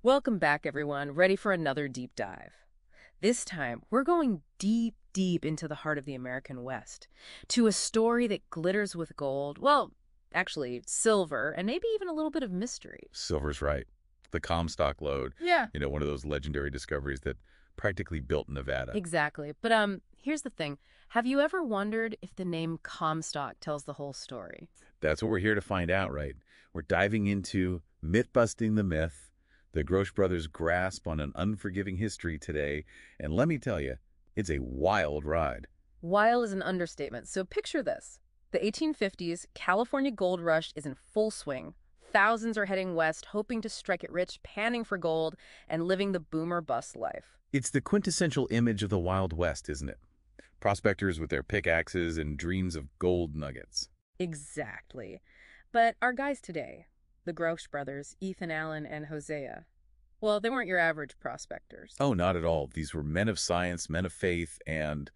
Welcome back, everyone. Ready for another deep dive. This time, we're going deep, deep into the heart of the American West, to a story that glitters with gold, well, actually, silver, and maybe even a little bit of mystery. Silver's right. The Comstock lode, Yeah. one of those legendary discoveries that practically built Nevada. Exactly. But here's the thing. Have you ever wondered if the name Comstock tells the whole story? That's what we're here to find out, right? We're diving into myth-busting the myth, the Grosh brothers' grasp on an unforgiving history today, and let me tell you, it's a wild ride. Wild is an understatement. So picture this. The 1850s, California gold rush is in full swing. Thousands are heading west, hoping to strike it rich, panning for gold, and living the boomer bust life. It's the quintessential image of the Wild West, isn't it? Prospectors with their pickaxes and dreams of gold nuggets. Exactly. But our guys today, the Grosh brothers, Ethan Allen and Hosea, well, they weren't your average prospectors. Oh, not at all. These were men of science, men of faith, and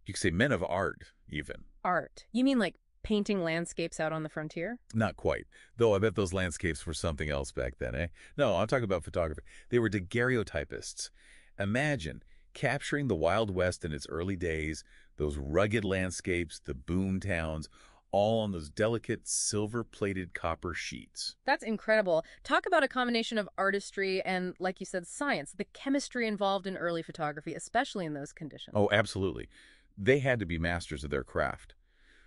you could say men of art, even. Art. You mean like painting landscapes out on the frontier? Not quite. Though I bet those landscapes were something else back then, eh? No, I'm talking about photography. They were daguerreotypists. Imagine capturing the Wild West in its early days, those rugged landscapes, the boom towns, all on those delicate silver-plated copper sheets. That's incredible. Talk about a combination of artistry and, like you said, science, the chemistry involved in early photography, especially in those conditions. Oh, absolutely. They had to be masters of their craft.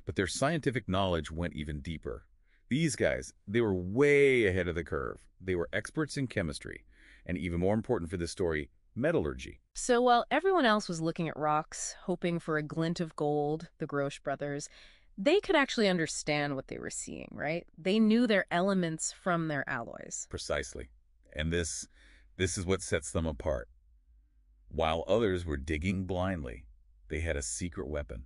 But their scientific knowledge went even deeper. These guys, they were way ahead of the curve. They were experts in chemistry, and even more important for this story, metallurgy. So while everyone else was looking at rocks, hoping for a glint of gold, the Grosh brothers, they could actually understand what they were seeing, right? They knew their elements from their alloys. Precisely. And this is what sets them apart. While others were digging blindly, they had a secret weapon.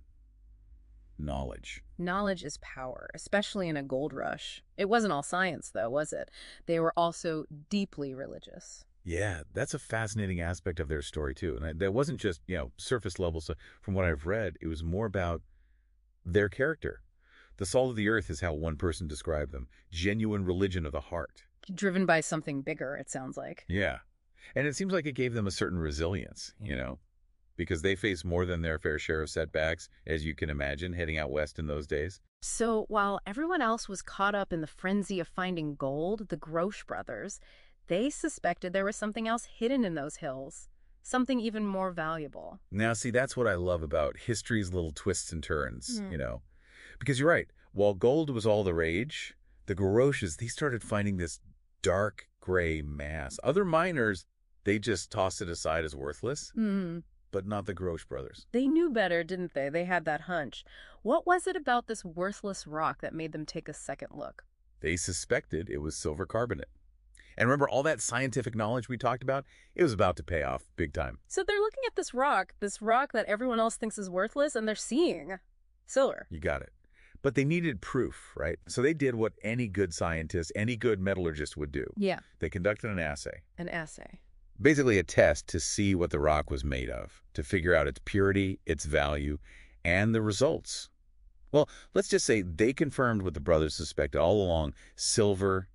Knowledge. Knowledge is power, especially in a gold rush. It wasn't all science, though, was it? They were also deeply religious. Yeah, that's a fascinating aspect of their story, too. And that wasn't just, surface level. So from what I've read, it was more about their character. The salt of the earth is how one person described them. Genuine religion of the heart. Driven by something bigger, it sounds like. Yeah. And it seems like it gave them a certain resilience, because they faced more than their fair share of setbacks, as you can imagine, heading out west in those days. So while everyone else was caught up in the frenzy of finding gold, the Grosh brothers, they suspected there was something else hidden in those hills, something even more valuable. Now, see, that's what I love about history's little twists and turns, Because you're right, while gold was all the rage, the Groshes, they started finding this dark gray mass. Other miners, they just tossed it aside as worthless. But not the Grosh brothers. They knew better, didn't they? They had that hunch. What was it about this worthless rock that made them take a second look? They suspected it was silver carbonate. And remember all that scientific knowledge we talked about? It was about to pay off big time. So they're looking at this rock that everyone else thinks is worthless, and they're seeing silver. You got it. But they needed proof, right? So they did what any good scientist, any good metallurgist would do. Yeah. They conducted an assay. An assay. Basically a test to see what the rock was made of, to figure out its purity, its value, and the results. Well, let's just say they confirmed what the brothers suspected all along, silver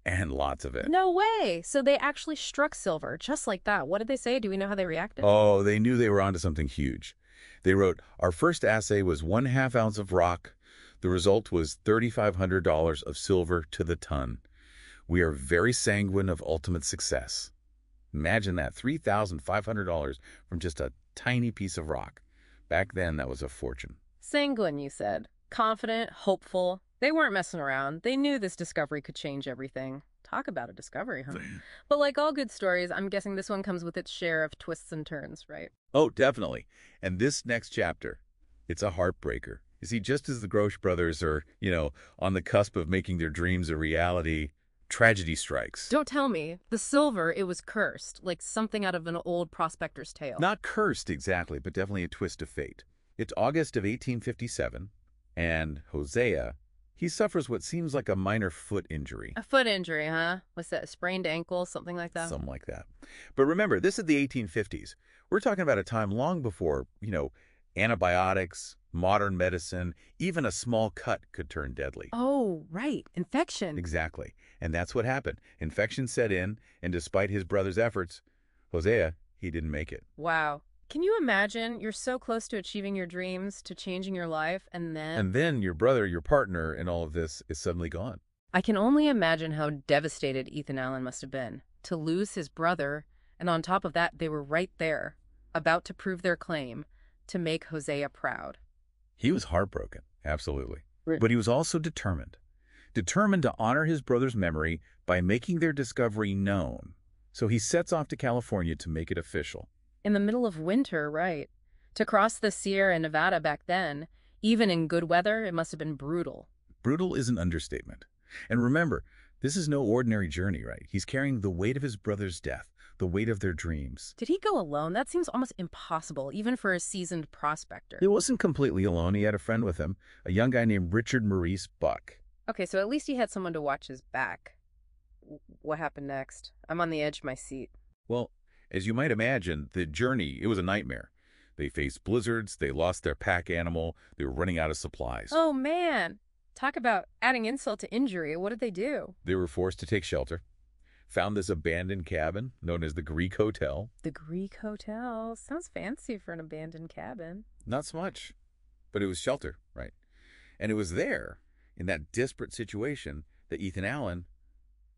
and lots of it. No way! So they actually struck silver, just like that. What did they say? Do we know how they reacted? Oh, they knew they were onto something huge. They wrote, our first assay was 1/2 ounce of rock. The result was $3,500 of silver to the ton. We are very sanguine of ultimate success. Imagine that, $3,500 from just a tiny piece of rock. Back then, that was a fortune. Sanguine, you said. Confident, hopeful. They weren't messing around. They knew this discovery could change everything. Talk about a discovery, huh? But like all good stories, I'm guessing this one comes with its share of twists and turns, right? Oh, definitely. And this next chapter, it's a heartbreaker. You see, just as the Grosh brothers are, on the cusp of making their dreams a reality, tragedy strikes. Don't tell me. The silver, it was cursed, like something out of an old prospector's tale. Not cursed exactly, but definitely a twist of fate. It's August of 1857, and Hosea, he suffers what seems like a minor foot injury. A foot injury, huh? What's that, a sprained ankle, something like that? Something like that. But remember, this is the 1850s. We're talking about a time long before, antibiotics, modern medicine, even a small cut could turn deadly. Oh, right. Infection. Exactly. And that's what happened. Infection set in, and despite his brother's efforts, Hosea, he didn't make it. Wow. Can you imagine? You're so close to achieving your dreams, to changing your life, and then... And then your brother, your partner in all of this, is suddenly gone. I can only imagine how devastated Ethan Allen must have been to lose his brother, and on top of that, they were right there, about to prove their claim, to make Hosea proud. He was heartbroken, absolutely. Right. But he was also determined. Determined to honor his brother's memory by making their discovery known. So he sets off to California to make it official. In the middle of winter, right? To cross the Sierra Nevada back then, even in good weather, it must have been brutal. Brutal is an understatement. And remember, this is no ordinary journey, right? He's carrying the weight of his brother's death, the weight of their dreams. Did he go alone? That seems almost impossible, even for a seasoned prospector. He wasn't completely alone. He had a friend with him, a young guy named Richard Maurice Buck. Okay, so at least he had someone to watch his back. What happened next? I'm on the edge of my seat. Well, as you might imagine, the journey, it was a nightmare. They faced blizzards, they lost their pack animal, they were running out of supplies. Oh, man. Talk about adding insult to injury. What did they do? They were forced to take shelter, found this abandoned cabin known as the Greek Hotel. The Greek Hotel. Sounds fancy for an abandoned cabin. Not so much, but it was shelter, right? And it was there, in that desperate situation, that Ethan Allen,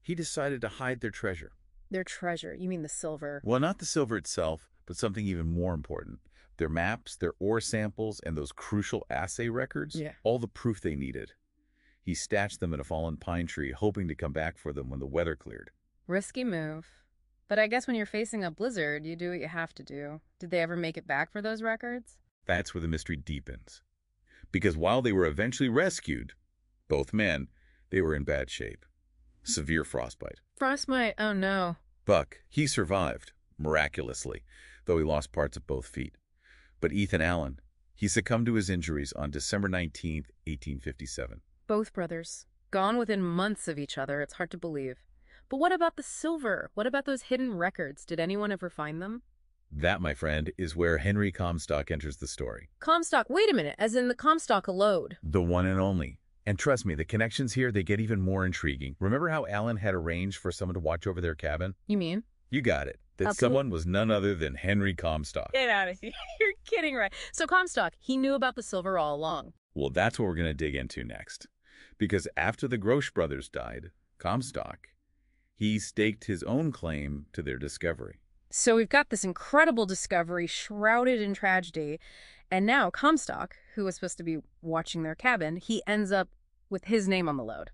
he decided to hide their treasure. Their treasure. You mean the silver? Well, not the silver itself, but something even more important. Their maps, their ore samples, and those crucial assay records, Yeah. all the proof they needed. He stashed them in a fallen pine tree, hoping to come back for them when the weather cleared. Risky move. But I guess when you're facing a blizzard, you do what you have to do. Did they ever make it back for those records? That's where the mystery deepens. Because while they were eventually rescued, both men, they were in bad shape. Severe frostbite. Frostbite. Oh, no. Buck, he survived, miraculously, though he lost parts of both feet. But Ethan Allen, he succumbed to his injuries on December 19th, 1857. Both brothers. Gone within months of each other. It's hard to believe. But what about the silver? What about those hidden records? Did anyone ever find them? That, my friend, is where Henry Comstock enters the story. Comstock. Wait a minute. As in the Comstock lode. The one and only. And trust me, the connections here, they get even more intriguing. Remember how Allen had arranged for someone to watch over their cabin? You mean? You got it. That someone was none other than Henry Comstock. Get out of here. You're kidding, right? So Comstock, he knew about the silver all along. Well, that's what we're going to dig into next. Because after the Grosh brothers died, Comstock, he staked his own claim to their discovery. So we've got this incredible discovery shrouded in tragedy, and now Comstock, who was supposed to be watching their cabin, he ends up with his name on the load.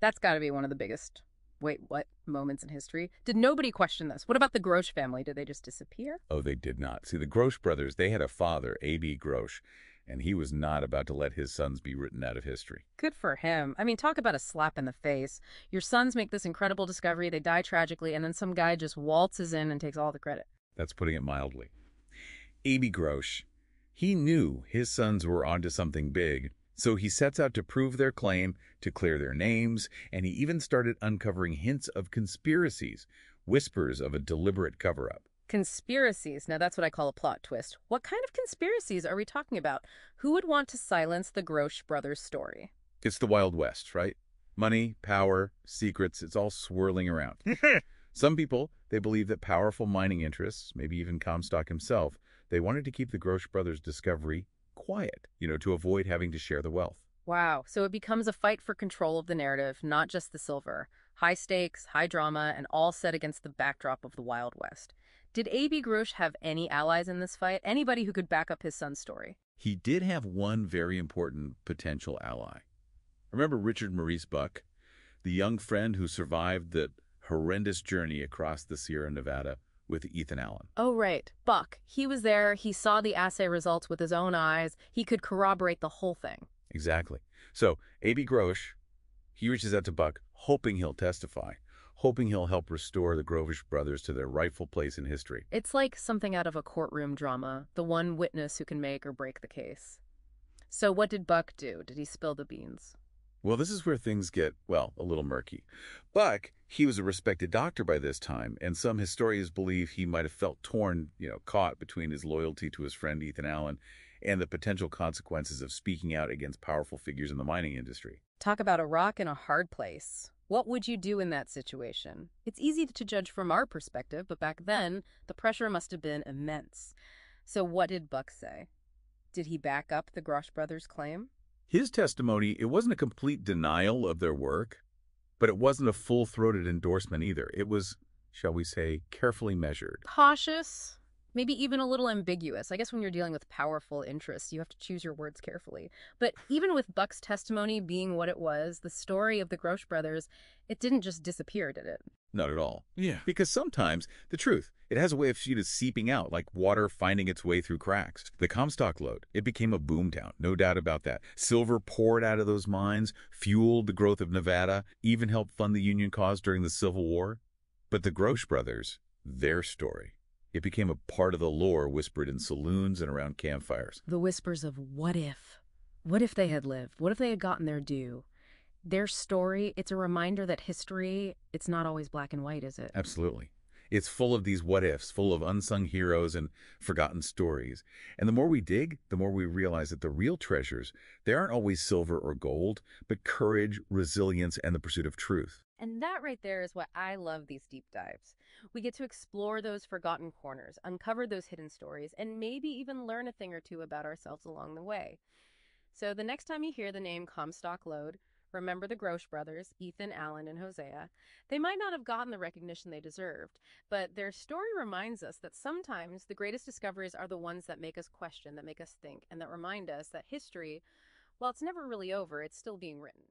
That's got to be one of the biggest, wait, what, moments in history. Did nobody question this? What about the Grosh family? Did they just disappear? Oh, they did not. See, the Grosh brothers, they had a father, A.B. Grosh, and he was not about to let his sons be written out of history. Good for him. I mean, talk about a slap in the face. Your sons make this incredible discovery, they die tragically, and then some guy just waltzes in and takes all the credit. That's putting it mildly. A.B. Grosh, he knew his sons were onto something big, so he sets out to prove their claim, to clear their names, and he even started uncovering hints of conspiracies, whispers of a deliberate cover-up. Conspiracies. Now that's what I call a plot twist. What kind of conspiracies are we talking about? Who would want to silence the Grosh brothers' story? It's the Wild West, right? Money, power, secrets, it's all swirling around. Some people, they believe that powerful mining interests, maybe even Comstock himself, they wanted to keep the Grosh brothers' discovery quiet, to avoid having to share the wealth. Wow. So it becomes a fight for control of the narrative, not just the silver. High stakes, high drama, and all set against the backdrop of the Wild West. Did A.B. Grosh have any allies in this fight? Anybody who could back up his son's story? He did have one very important potential ally. Remember Richard Maurice Buck, the young friend who survived the horrendous journey across the Sierra Nevada with Ethan Allen? Oh, right. Buck. He was there. He saw the assay results with his own eyes. He could corroborate the whole thing. Exactly. So A.B. Grosh, he reaches out to Buck, hoping he'll testify, hoping he'll help restore the Grosh brothers to their rightful place in history. It's like something out of a courtroom drama, the one witness who can make or break the case. So what did Buck do? Did he spill the beans? Well, this is where things get, well, a little murky. Buck, he was a respected doctor by this time, and some historians believe he might have felt torn, caught between his loyalty to his friend Ethan Allen and the potential consequences of speaking out against powerful figures in the mining industry. Talk about a rock in a hard place. What would you do in that situation? It's easy to judge from our perspective, but back then, the pressure must have been immense. So what did Buck say? Did he back up the Grosh brothers' claim? His testimony, it wasn't a complete denial of their work, but it wasn't a full-throated endorsement either. It was, shall we say, carefully measured. Cautious, maybe even a little ambiguous. I guess when you're dealing with powerful interests, you have to choose your words carefully. But even with Buck's testimony being what it was, the story of the Grosh brothers, it didn't just disappear, did it? Not at all. Yeah. Because sometimes, the truth, it has a way of seeping out, like water finding its way through cracks. The Comstock lode, it became a boomtown, no doubt about that. Silver poured out of those mines, fueled the growth of Nevada, even helped fund the Union cause during the Civil War. But the Grosh brothers, their story, it became a part of the lore whispered in saloons and around campfires. The whispers of what if? What if they had lived? What if they had gotten their due? Their story, it's a reminder that history, it's not always black and white, is it? Absolutely. It's full of these what-ifs, full of unsung heroes and forgotten stories. And the more we dig, the more we realize that the real treasures, they aren't always silver or gold, but courage, resilience, and the pursuit of truth. And that right there is why I love these deep dives. We get to explore those forgotten corners, uncover those hidden stories, and maybe even learn a thing or two about ourselves along the way. So the next time you hear the name Comstock Lode, remember the Grosh brothers, Ethan, Allen, and Hosea. They might not have gotten the recognition they deserved, but their story reminds us that sometimes the greatest discoveries are the ones that make us question, that make us think, and that remind us that history, while it's never really over, it's still being written.